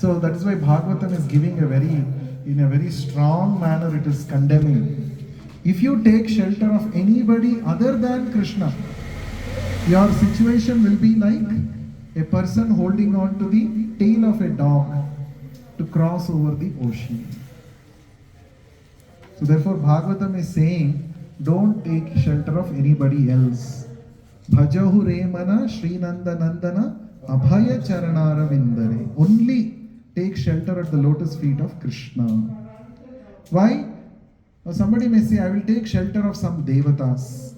So that is why Bhagavatam is giving in a very strong manner, it is condemning. If you take shelter of anybody other than Krishna, your situation will be like a person holding on to the tail of a dog to cross over the ocean. So therefore Bhagavatam is saying, don't take shelter of anybody else. Bhajahu Remana Srinanda Nandana Abhaya Charanara Vindare. Only take shelter at the lotus feet of Krishna. Why? Now somebody may say, I will take shelter of some devatas.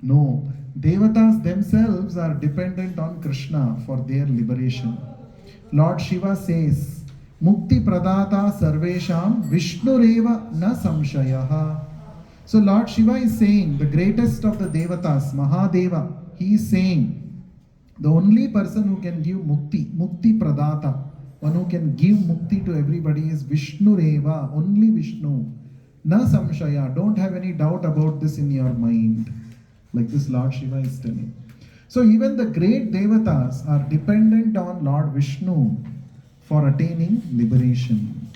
No, devatas themselves are dependent on Krishna for their liberation. Lord Shiva says, Mukti Pradata Sarvesham Vishnureva Na Samshayaha. So Lord Shiva is saying, the greatest of the devatas, Mahadeva, he is saying, the only person who can give mukti, Mukti Pradata, one who can give mukti to everybody is Vishnureva, only Vishnu. Na Samshaya, don't have any doubt about this in your mind. Like this Lord Shiva is telling. So even the great devatas are dependent on Lord Vishnu for attaining liberation.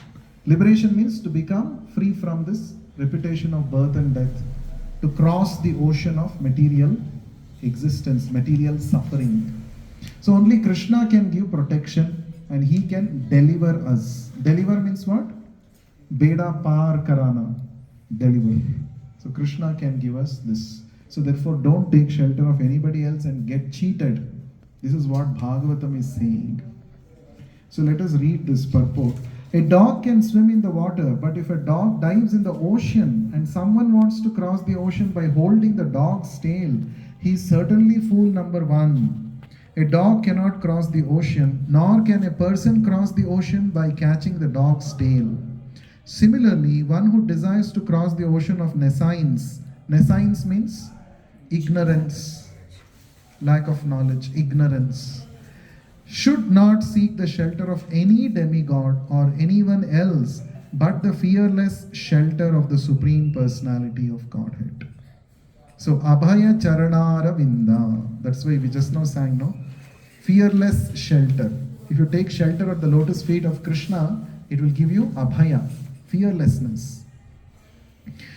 Liberation means to become free from this repetition of birth and death, to cross the ocean of material existence, material suffering. So only Krishna can give protection and he can deliver us. Deliver means what? Beda par karana. Deliver. So Krishna can give us this. So therefore don't take shelter of anybody else and get cheated. This is what Bhagavatam is saying. So let us read this purport. A dog can swim in the water, but if a dog dives in the ocean and someone wants to cross the ocean by holding the dog's tail, he is certainly fool number one. A dog cannot cross the ocean, nor can a person cross the ocean by catching the dog's tail. Similarly, one who desires to cross the ocean of nescience means ignorance, lack of knowledge, ignorance, should not seek the shelter of any demigod or anyone else but the fearless shelter of the Supreme Personality of Godhead. So, Abhaya Charanara Vinda, that's why we just now sang, no? Fearless shelter. If you take shelter at the lotus feet of Krishna, it will give you Abhaya, fearlessness.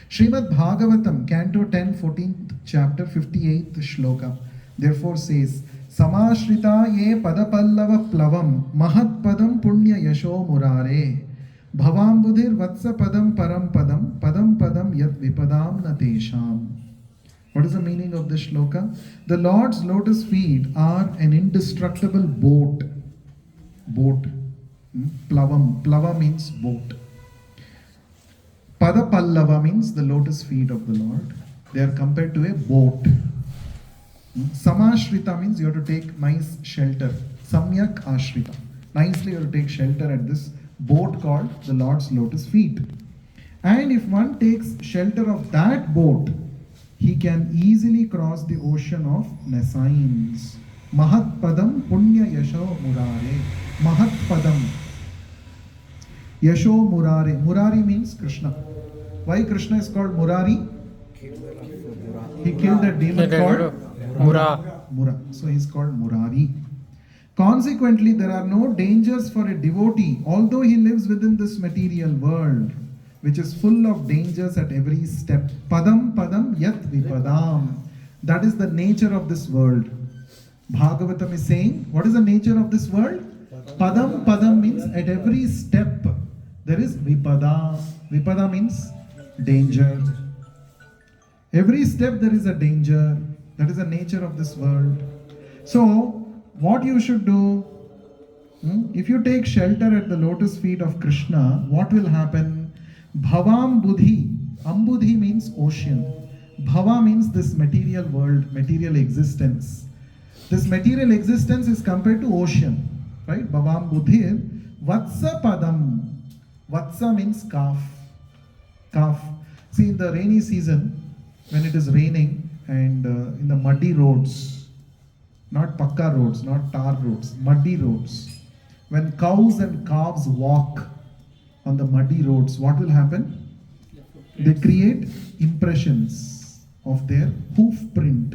Srimad Bhagavatam, Canto 10, 14th chapter, 58th shloka, therefore says, Samashrita ye padapallava plavam mahat padam punya yasho murare bhavambudhir vatsa padam param padam yat vipadam natesham. What is the meaning of this shloka? The Lord's lotus feet are an indestructible boat. Plavam. Plava means boat. Padapallava means the lotus feet of the Lord. They are compared to a boat. Samashrita means you have to take nice shelter. Samyak ashrita. Nicely you have to take shelter at this boat called the Lord's lotus feet. And if one takes shelter of that boat, he can easily cross the ocean of nescience. Mahat padam punya yasho murare. Mahat padam. Yasho murare. Murari means Krishna. Why Krishna is called Murari? He killed a demon called Mura. So he is called Murari. Consequently, there are no dangers for a devotee, although he lives within this material world, which is full of dangers at every step. Padam yat vipadam. That is the nature of this world. Bhagavatam is saying, what is the nature of this world? Padam means at every step there is vipada. Vipada means danger. Every step there is a danger. That is the nature of this world. So, what you should do, if you take shelter at the lotus feet of Krishna, what will happen? Bhavam Budhi. Ambudhi means ocean. Bhava means this material world, material existence. This material existence is compared to ocean, right? Bhavam Budhir. Vatsa Padam. Vatsa means calf. Calf. See, in the rainy season, when it is raining, and in the muddy roads, not pakka roads, not tar roads, muddy roads, when cows and calves walk on the muddy roads, what will happen? They create impressions of their hoof print.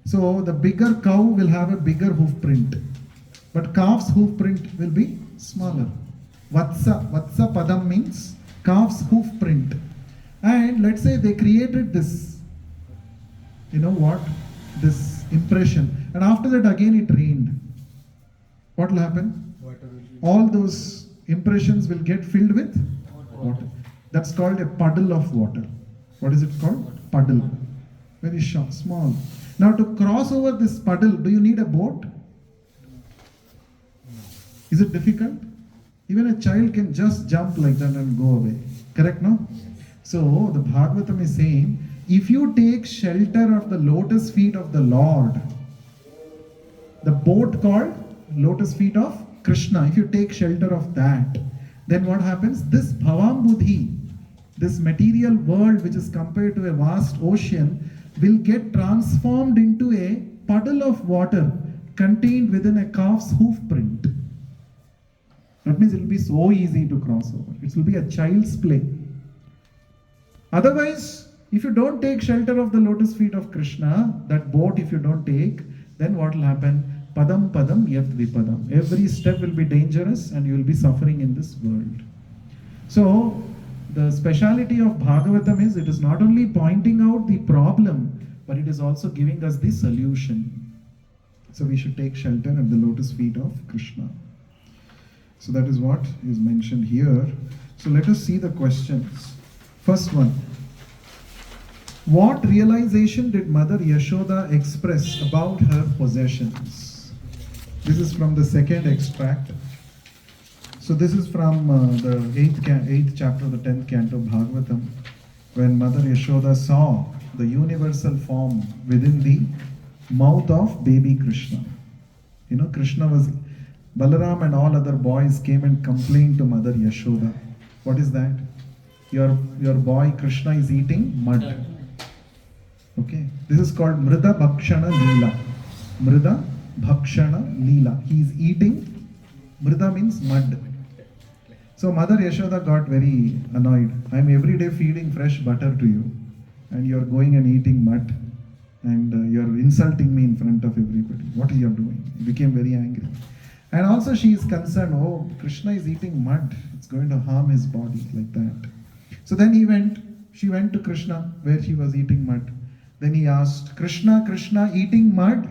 So the bigger cow will have a bigger hoof print. but calf's hoof print will be smaller. Vatsa padam means calf's hoof print. And let's say they created this, you know what, this impression, and after that again it rained. What will happen? All those impressions will get filled with water. That's called a puddle of water. What is it called? Puddle. Very short, small. Now to cross over this puddle, do you need a boat? Is it difficult? Even a child can just jump like that and go away. Correct, no? So the Bhagavatam is saying, if you take shelter of the lotus feet of the Lord, the boat called lotus feet of Krishna, if you take shelter of that, then what happens? This Bhavam Buddhi, this material world which is compared to a vast ocean, will get transformed into a puddle of water contained within a calf's hoof print. That means it will be so easy to cross over. It will be a child's play. Otherwise, if you don't take shelter of the lotus feet of Krishna, that boat if you don't take, then what will happen? Padam padam yat vipadam. Every step will be dangerous and you will be suffering in this world. So, the speciality of Bhagavatam is it is not only pointing out the problem, but it is also giving us the solution. So we should take shelter at the lotus feet of Krishna. So that is what is mentioned here. So let us see the questions. First one. What realization did Mother Yashoda express about her possessions? This is from the second extract. So this is from the 8th chapter of the 10th canto of Bhagavatam, when Mother Yashoda saw the universal form within the mouth of baby Krishna. You know, Krishna was, Balaram and all other boys came and complained to Mother Yashoda. What is that? Your boy Krishna is eating mud. Okay, this is called Mrida Bhakshana Leela. Mrida Bhakshana Leela. He is eating, Mrida means mud. So Mother Yashoda got very annoyed. I am every day feeding fresh butter to you, and you are going and eating mud, and you are insulting me in front of everybody. What are you doing? He became very angry. And also she is concerned, oh, Krishna is eating mud. It's going to harm his body like that. So then she went to Krishna where he was eating mud. Then he asked, Krishna, eating mud?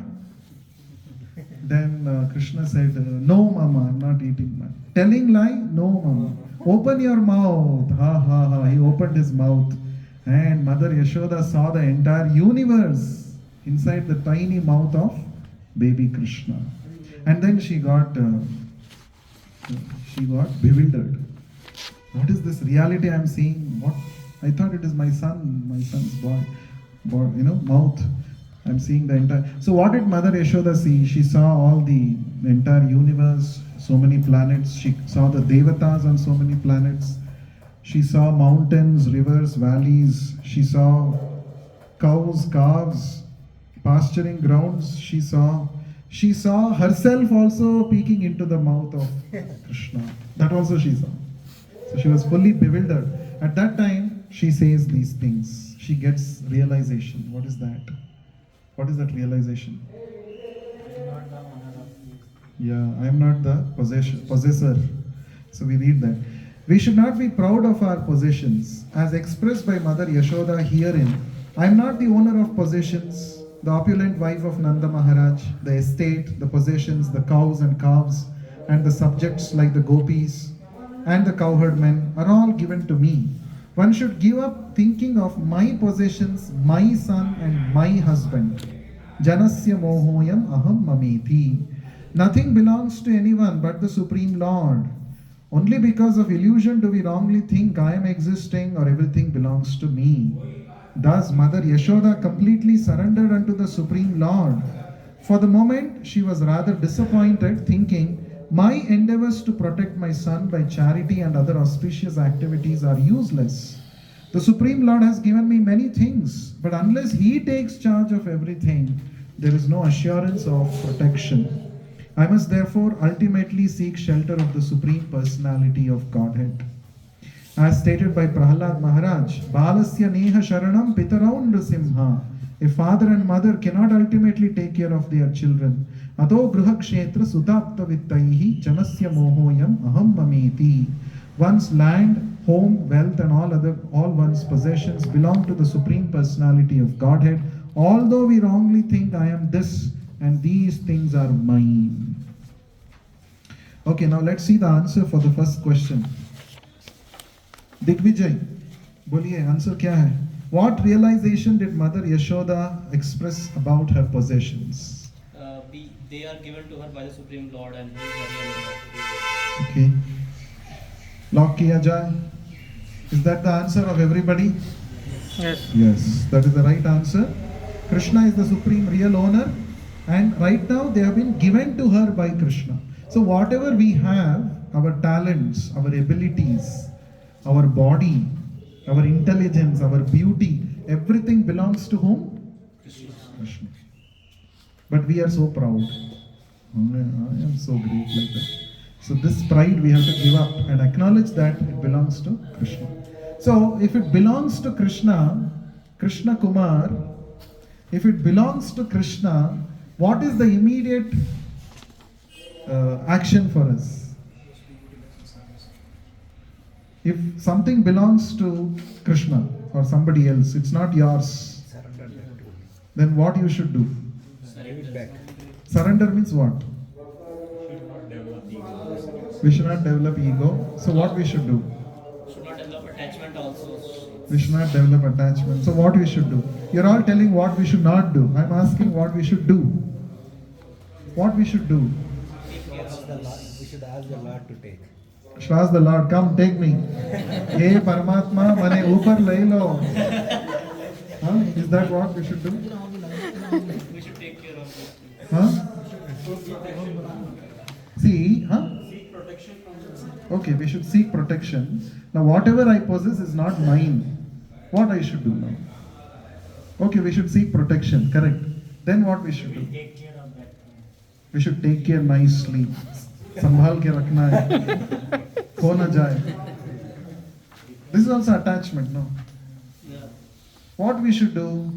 Then Krishna said, no mama, I'm not eating mud. Telling lie? No mama. Open your mouth. Ha ha ha. He opened his mouth. And Mother Yashoda saw the entire universe inside the tiny mouth of baby Krishna. And then she got bewildered. What is this reality I'm seeing? What? I thought it is my son's mouth. I'm seeing the entire. So what did Mother Yashoda see? She saw all the entire universe, so many planets. She saw the Devatas on so many planets. She saw mountains, rivers, valleys. She saw cows, calves, pasturing grounds. She saw herself also peeking into the mouth of Krishna. That also she saw. So she was fully bewildered. At that time, she says these things. She gets realization. What is that? What is that realization? Yeah, I am not the possessor. So we read that. We should not be proud of our possessions. As expressed by Mother Yashoda herein, I am not the owner of possessions, the opulent wife of Nanda Maharaj, the estate, the possessions, the cows and calves, and the subjects like the gopis and the cowherd men are all given to me. One should give up thinking of my possessions, my son and my husband. Janasya mohoyam aham mamiti. Nothing belongs to anyone but the Supreme Lord. Only because of illusion do we wrongly think I am existing or everything belongs to me. Thus Mother Yashoda completely surrendered unto the Supreme Lord. For the moment she was rather disappointed, thinking, my endeavors to protect my son by charity and other auspicious activities are useless. The Supreme Lord has given me many things, but unless He takes charge of everything, there is no assurance of protection. I must therefore ultimately seek shelter of the Supreme Personality of Godhead. As stated by Prahlad Maharaj, Balasya Neha Sharanam Pitaraun Nrsimha. A father and mother cannot ultimately take care of their children. Ato gruha kshetra sutapta vittaihi janasya mohoyam aham mameti. One's land, home, wealth, and all one's possessions belong to the Supreme Personality of Godhead. Although we wrongly think I am this and these things are mine. Okay, now let's see the answer for the first question. Digvijay, boliye, answer kya hai? What realization did Mother Yashoda express about her possessions? They are given to her by the Supreme Lord and He is the real Lord. Okay. Lock kiya jaye. Is that the answer of everybody? Yes. Yes, that is the right answer. Krishna is the supreme real owner, and right now they have been given to her by Krishna. So whatever we have, our talents, our abilities, our body, our intelligence, our beauty, everything belongs to whom? Krishna. But we are so proud. I am so great like that. So this pride we have to give up and acknowledge that it belongs to Krishna. So if it belongs to Krishna, Krishna Kumar, if it belongs to Krishna, what is the immediate action for us? If something belongs to Krishna or somebody else, it's not yours, then what you should do? Surrender means what? We should not develop ego. So what we should do? Should not develop attachment also. We should not develop attachment. So what we should do? You're all telling what we should not do. I'm asking what we should do. What we should do? We should ask the Lord to take. Should ask the Lord, come take me. Hey Paramatma, mane upar lai lo. Is that what we should do? We should take care of this. Huh? See, okay, we should seek protection. Now, whatever I possess is not mine. What I should do now? Okay, we should seek protection, correct. Then what we should do? We should take care nicely. Sambhal ke rakhna hai. Kho na jaye. This is also attachment, no? Yeah. What we should do?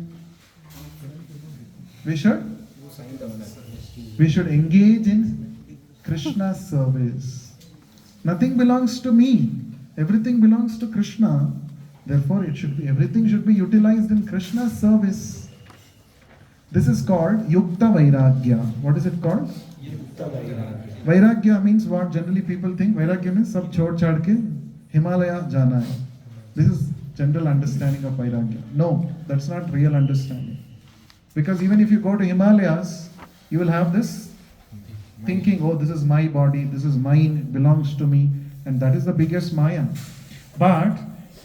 We should engage in Krishna's service. Nothing belongs to me. Everything belongs to Krishna. Therefore, everything should be utilized in Krishna's service. This is called Yukta Vairagya. What is it called? Yukta Vairagya. Vairagya means what generally people think. Vairagya means sab chhod chhad ke Himalaya jana hai. This is general understanding of Vairagya. No, that's not real understanding. Because even if you go to Himalayas, you will have this thinking, oh, this is my body, this is mine, it belongs to me, and that is the biggest Maya. But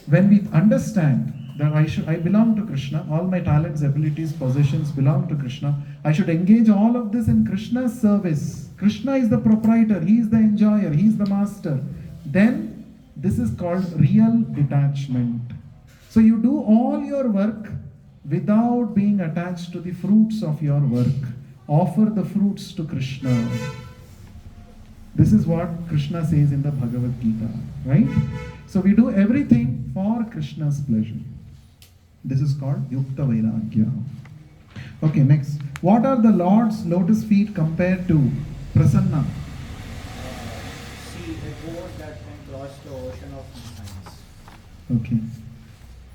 when we understand that I belong to Krishna, all my talents, abilities, possessions belong to Krishna, I should engage all of this in Krishna's service. Krishna is the proprietor, he is the enjoyer, he is the master. Then this is called real detachment. So you do all your work without being attached to the fruits of your work. Offer the fruits to Krishna. This is what Krishna says in the Bhagavad Gita, right? So we do everything for Krishna's pleasure. This is called Yukta Vairagya. Okay, next. What are the Lord's lotus feet compared to? Prasanna. See, a boat that can cross the ocean of science. Okay.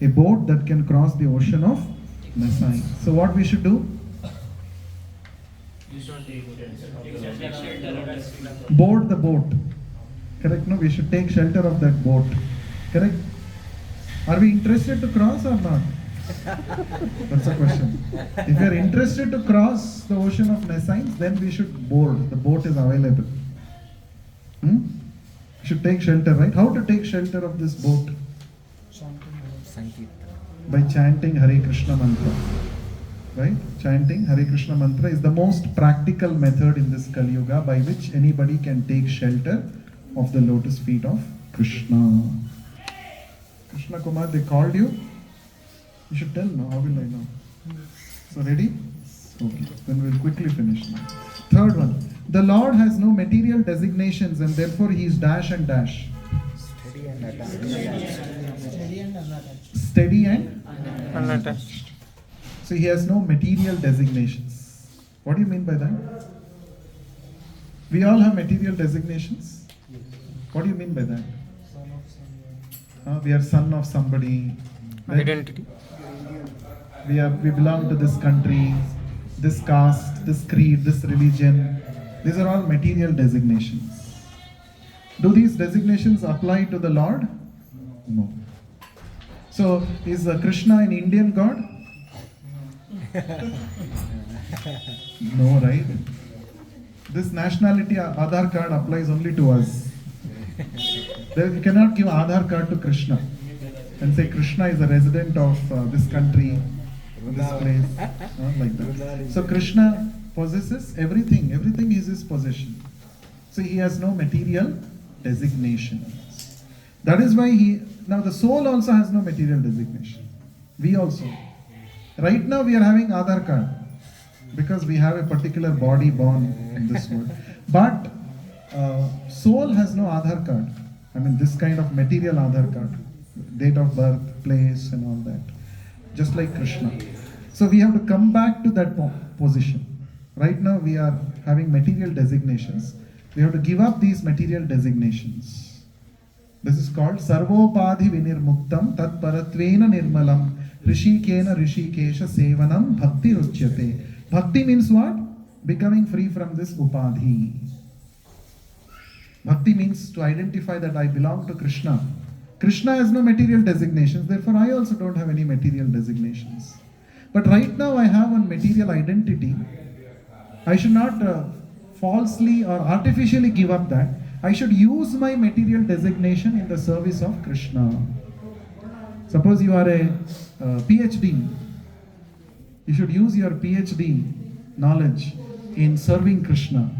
A boat that can cross the ocean of Messiah. So what we should do? Board the boat. Correct? No, we should take shelter of that boat. Correct? Are we interested to cross or not? That's the question. If we are interested to cross the ocean of nescience, then we should board. The boat is available. We should take shelter, right? How to take shelter of this boat? By chanting Hare Krishna mantra. Right? Chanting Hare Krishna mantra is the most practical method in this Kali Yuga by which anybody can take shelter of the lotus feet of Krishna. Krishna Kumar, they called you. You should tell now. How will I know? So ready? Okay. Then we'll quickly finish now. Third one. The Lord has no material designations and therefore he is dash and dash. Steady and attached. Steady and Unattached. so he has no material designations. What do you mean by that? We all have material designations. What do you mean by that? We are son of somebody. Identity. We belong to this country, this caste, this creed, this religion. These are all material designations. Do these designations apply to the Lord? No. So, is Krishna an Indian god? No, right? This nationality Aadhaar card applies only to us. You cannot give Aadhaar card to Krishna and say Krishna is a resident of this country, this place, like that. So Krishna possesses everything. Everything is his possession. So he has no material designation. That is why now the soul also has no material designation. We also. Right now we are having Aadhaar card because we have a particular body born in this world. But soul has no Aadhaar card. I mean this kind of material Aadhaar card. Date of birth, place and all that. Just like Krishna. So we have to come back to that position. Right now we are having material designations. We have to give up these material designations. This is called Sarvopadhi Vinirmuktam Tat Paratvena Nirmalam Rishikena Rishikesha Sevanam Bhakti Ruchyate. Bhakti means what? Becoming free from this upadhi. Bhakti means to identify that I belong to Krishna. Krishna has no material designations, therefore I also don't have any material designations. But right now I have one material identity. I should not falsely or artificially give up that. I should use my material designation in the service of Krishna. Suppose you are a PhD. You should use your PhD knowledge in serving Krishna.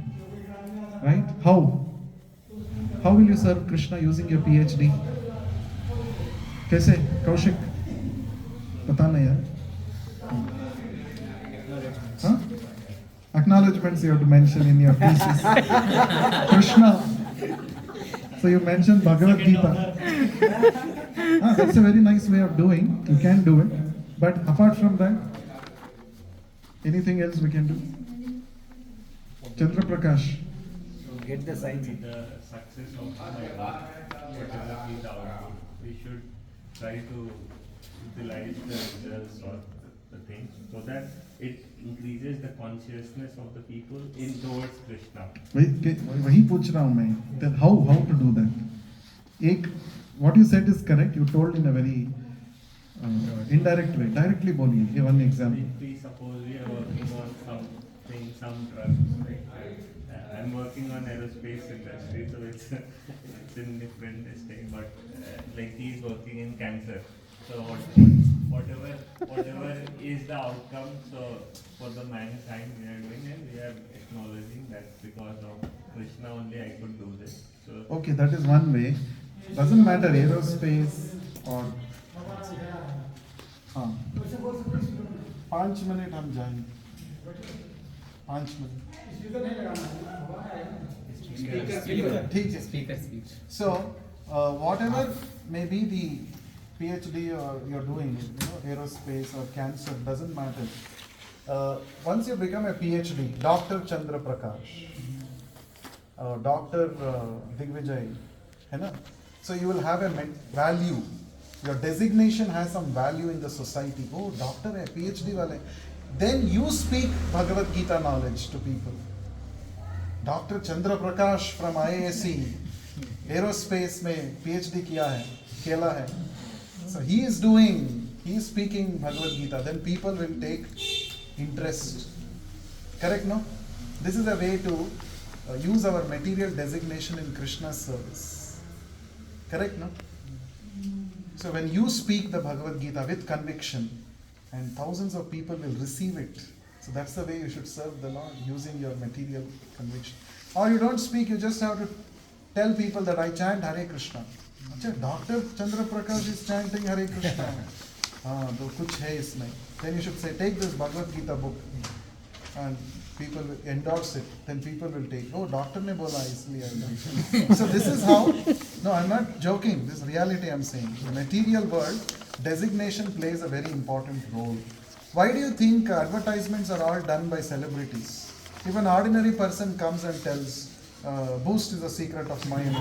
Right? How? How will you serve Krishna using your PhD? कैसे? कौशिक? पता नहीं यार. Huh? Acknowledgements you have to mention in your thesis. Krishna. So you mentioned Bhagavad Gita. That's a very nice way of doing. You can do it. But apart from that, anything else we can do? Chandra Prakash. Get the signs. The success of my work, whatever be the output, we should try to utilize the results or the things so that it increases the consciousness of the people in towards Krishna. वही पूछ रहा हूँ मैं. Then how to do that? What you said is correct. You told in a very indirect way. Directly बोलिए. One example. We suppose we are working on something, some drugs. Right? I'm working on aerospace industry, so it's in different thing. But like he's working in cancer. So whatever is the outcome, so for the mankind we are doing, and we are acknowledging that because of Krishna only I could do this. So Okay, that is one way. Doesn't matter aerospace or. हाँ. 5 minute हम जाएंगे. 5 minute. ठीक है. Speaker speech. So, whatever may be the PhD or you're doing, aerospace or cancer, doesn't matter. Once you become a PhD, Dr. Chandra Prakash, Dr. Digvijay, so you will have a value. Your designation has some value in the society. Oh, doctor hai, PhD wale. Then you speak Bhagavad Gita knowledge to people. Dr. Chandra Prakash from IAC, aerospace में PhD किया है, केला है. So he is speaking Bhagavad Gita. Then people will take interest. Correct, no? This is a way to use our material designation in Krishna's service. Correct, no? So when you speak the Bhagavad Gita with conviction, and thousands of people will receive it. So that's the way you should serve the Lord, using your material conviction. Or you don't speak, you just have to tell people that I chant Hare Krishna. Dr. Chandra Prakash is chanting Hare Krishna. तो कुछ है इसमें. Then you should say, take this Bhagavad Gita book, and people will endorse it. Then people will take. Oh, doctor ने बोला इसलिए I done. So this is how. No, I'm not joking. This is reality I'm saying. The material world, designation plays a very important role. Why do you think advertisements are all done by celebrities? If an ordinary person comes and tells, boost is a secret of mine.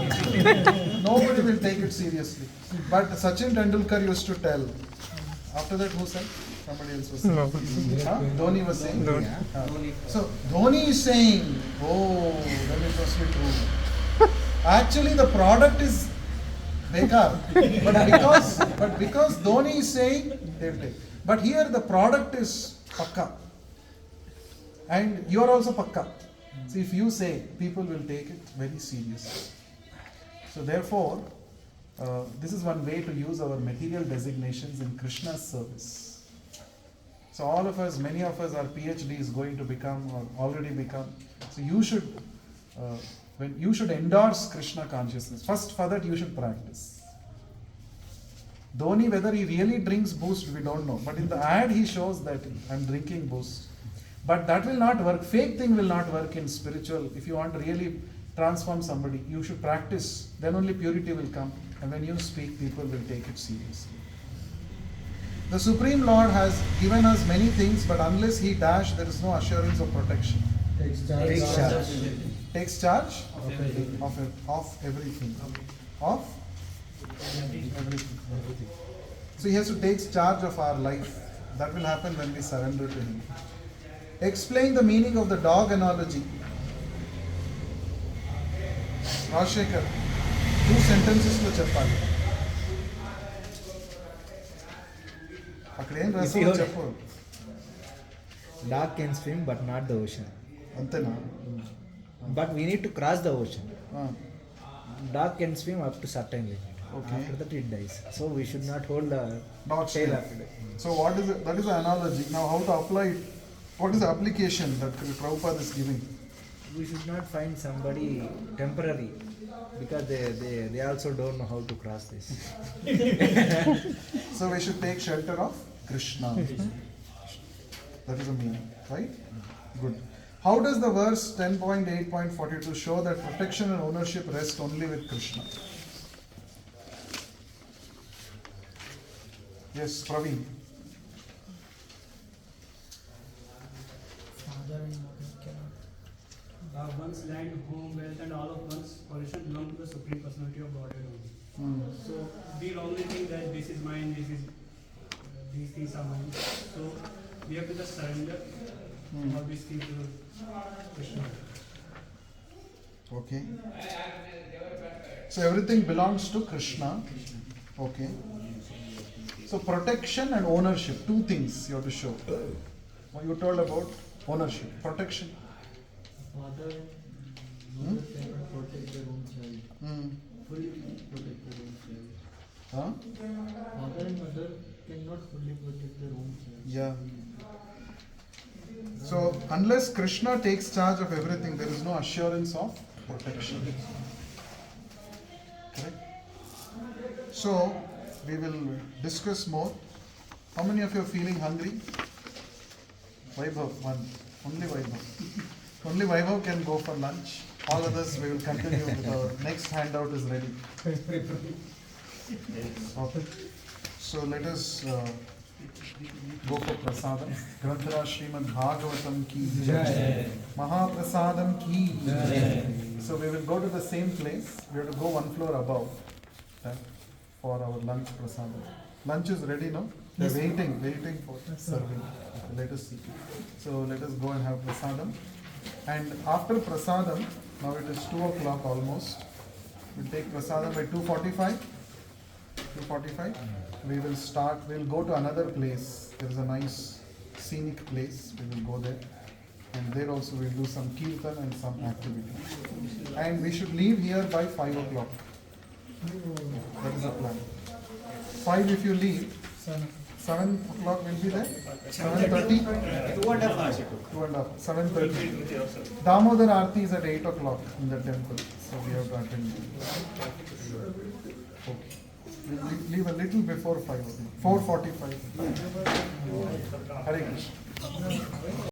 Nobody will take it seriously. But Sachin Tendulkar used to tell. After that, who said? Somebody else was saying. No. Huh? Dhoni was saying. Dhoni. So Dhoni is saying, oh, then it must be true. Actually, the product is bekar. But because Dhoni is saying, they'll take. But here the product is pakka. And you are also pakka. So if you say, people will take it very seriously. So therefore, this is one way to use our material designations in Krishna's service. So all of us, many of us are PhDs going to become or already become. So you should, when you should endorse Krishna consciousness. First for that you should practice. Dhoni, whether he really drinks boost, we don't know. But in the ad he shows that I'm drinking boost. But that will not work. Fake thing will not work in spiritual. If you want to really transform somebody, you should practice. Then only purity will come. And when you speak, people will take it seriously. The Supreme Lord has given us many things, but unless He dash, there is no assurance of protection. Takes charge. Takes charge Of everything. of everything. Of everything. So He has to take charge of our life. That will happen when we surrender to Him. Explain the meaning of the dog analogy. Rajshekhar, 2 sentences to చెప్పాలి. అక్కడ ఏం రాసావో చెప్పు. Dog can swim but not the ocean. అంతేనా? But we need to cross the ocean. ఆ, Dog can swim up to certain limit. Okay. After that it dies. So we should not hold the Dog tail tail. after that. So what is it? That is the analogy. Now how to apply it? What is the application that Prabhupada is giving? We should not find somebody temporary because they also don't know how to cross this. So we should take shelter of Krishna. That is the meaning, right? Good. How does the verse 10.8.42 show that protection and ownership rest only with Krishna? Yes, Praveen. Father and mother cannot. One's land, home, wealth, and all of one's possession belong to the Supreme Personality of Godhead only. So we only think that this is mine, these things are mine. So we have to just surrender all these things to Krishna. Okay. So everything belongs to Krishna. Okay. So protection and ownership, 2 things you have to show. What you told about ownership, protection. Father and mother cannot protect their own child. Fully protect their own child. Huh? Father and mother cannot fully protect their own child. Yeah. So unless Krishna takes charge of everything, there is no assurance of protection. Correct? So we will discuss more. How many of you are feeling hungry? Vaibhav, one. Only Vaibhav. Only Vaibhav can go for lunch. All others we will continue with our next handout is ready. Okay. So let us go for prasadam. Granthara Srimad Bhagavatam ki jai. Mahaprasadam ki jai. So we will go to the same place. We have to go 1 floor above that for our lunch prasadam. Lunch is ready now. They're waiting for serving. Okay, let us see. So let us go and have prasadam. And after prasadam, now it is 2 o'clock almost. We'll take prasadam by 2:45. 2:45. We will start. We'll go to another place. There is a nice scenic place. We will go there. And there also we'll do some kirtan and some activity. And we should leave here by 5 o'clock. That is the plan. 5 if you leave. 7 o'clock will be there. 7:30. 2.5 hours. 2.5. 7:30. Damodar Aarti is at 8 o'clock in the temple. So we have to attend. Okay. We'll leave a little before 5 o'clock. 4:45. Hare Krishna.